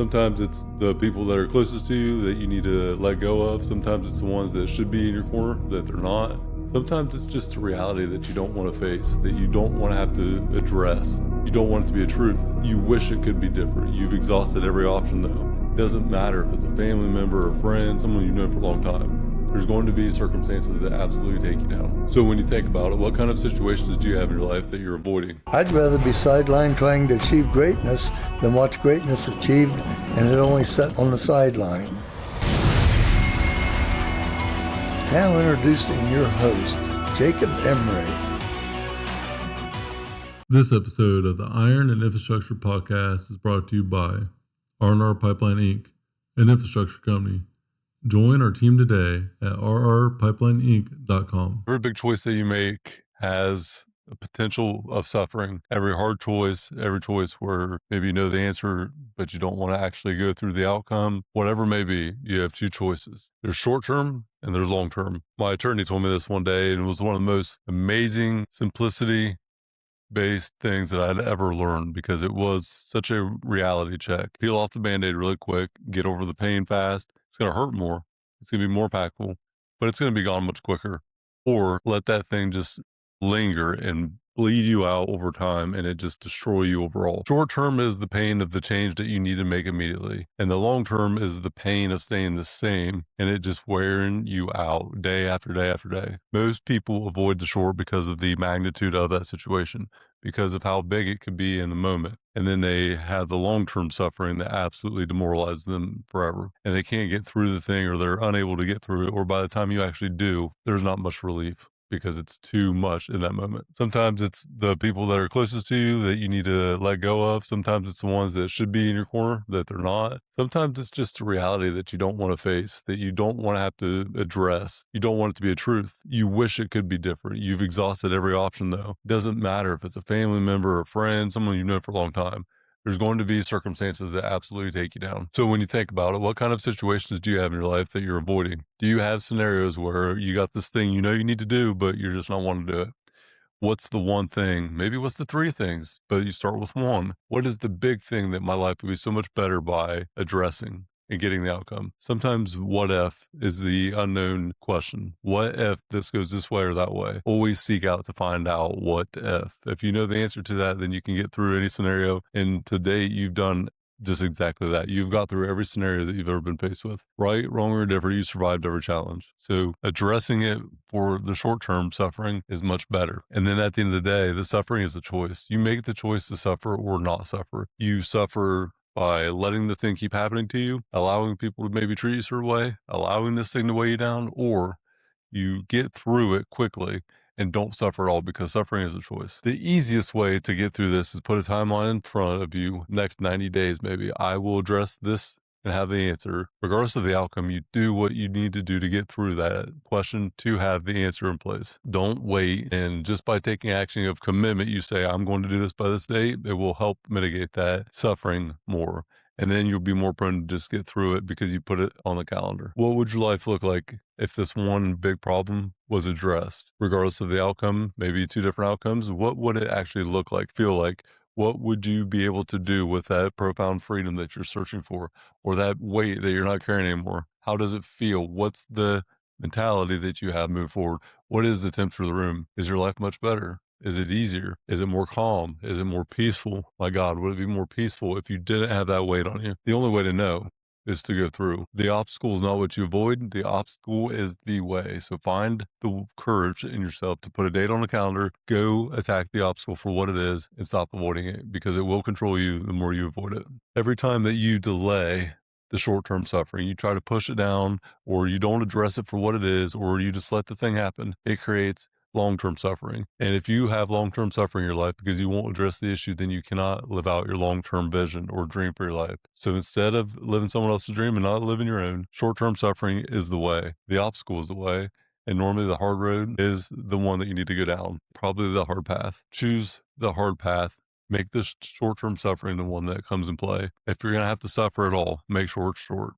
Sometimes it's the people that are closest to you that you need to let go of. Sometimes it's the ones that should be in your corner that they're not. Sometimes it's just a reality that you don't want to face, that you don't want to have to address. You don't want it to be a truth. You wish it could be different. You've exhausted every option though. It doesn't matter if it's a family member, a friend, someone you've known for a long time. There's going to be circumstances that absolutely take you down. So when you think about it, what kind of situations do you have in your life that you're avoiding? I'd rather be sidelined trying to achieve greatness than watch greatness achieved and it only set on the sideline. Now introducing your host, Jacob Emery. This episode of the Iron and Infrastructure Podcast is brought to you by R&R Pipeline Inc., an infrastructure company. Join our team today at rrpipelineinc.com. Every big choice that you make has a potential of suffering. Every hard choice, every choice where maybe you know the answer, but you don't want to actually go through the outcome, whatever it may be, you have two choices. There's short term and there's long term. My attorney told me this one day, and it was one of the most amazing simplicity based things that I'd ever learned because it was such a reality check. Peel off the Band-Aid really quick, get over the pain fast. It's going to hurt more. It's going to be more impactful, but it's going to be gone much quicker. Or let that thing just linger and bleed you out over time and it just destroy you overall. Short term is the pain of the change that you need to make immediately. And the long term is the pain of staying the same and it just wearing you out day after day after day. Most people avoid the short because of the magnitude of that situation, because of how big it could be in the moment. And then they have the long-term suffering that absolutely demoralizes them forever. And they can't get through the thing or they're unable to get through it. Or by the time you actually do, there's not much relief because it's too much in that moment. Sometimes it's the people that are closest to you that you need to let go of. Sometimes it's the ones that should be in your corner that they're not. Sometimes it's just a reality that you don't want to face, that you don't want to have to address. You don't want it to be a truth. You wish it could be different. You've exhausted every option though. It doesn't matter if it's a family member, a friend, someone you've known for a long time. There's going to be circumstances that absolutely take you down. So when you think about it, what kind of situations do you have in your life that you're avoiding? Do you have scenarios where you got this thing you know you need to do, but you're just not wanting to do it? What's the one thing? Maybe what's the three things, but you start with one. What is the big thing that my life would be so much better by addressing and getting the outcome? Sometimes what if is the unknown question. What if this goes this way or that way? Always seek out to find out what if. If you know the answer to that, then you can get through any scenario. And to date, you've done just exactly that. You've got through every scenario that you've ever been faced with. Right, wrong, or different, you survived every challenge. So addressing it for the short-term suffering is much better. And then at the end of the day, the suffering is a choice. You make the choice to suffer or not suffer. You suffer by letting the thing keep happening to you, allowing people to maybe treat you a certain way, allowing this thing to weigh you down, or you get through it quickly and don't suffer at all because suffering is a choice. The easiest way to get through this is put a timeline in front of you, next 90 days maybe. I will address this and have the answer. Regardless of the outcome, you do what you need to do to get through that question to have the answer in place. Don't wait. And just by taking action of commitment, you say, I'm going to do this by this date. It will help mitigate that suffering more. And then you'll be more prone to just get through it because you put it on the calendar. What would your life look like if this one big problem was addressed? Regardless of the outcome, maybe two different outcomes, what would it actually look like, feel like? What would you be able to do with that profound freedom that you're searching for, or that weight that you're not carrying anymore? How does it feel? What's the mentality that you have moving forward? What is the temperature of the room? Is your life much better? Is it easier? Is it more calm? Is it more peaceful? My God, would it be more peaceful if you didn't have that weight on you? The only way to know is to go through. The obstacle is not what you avoid. The obstacle is the way. So find the courage in yourself to put a date on the calendar, go attack the obstacle for what it is and stop avoiding it because it will control you the more you avoid it. Every time that you delay the short-term suffering, you try to push it down or you don't address it for what it is, or you just let the thing happen, it creates long-term suffering. And if you have long-term suffering in your life because you won't address the issue, then you cannot live out your long-term vision or dream for your life. So instead of living someone else's dream and not living your own, short-term suffering is the way. The obstacle is the way. And normally the hard road is the one that you need to go down. Probably the hard path. Choose the hard path. Make this short-term suffering the one that comes in play. If you're going to have to suffer at all, make sure it's short.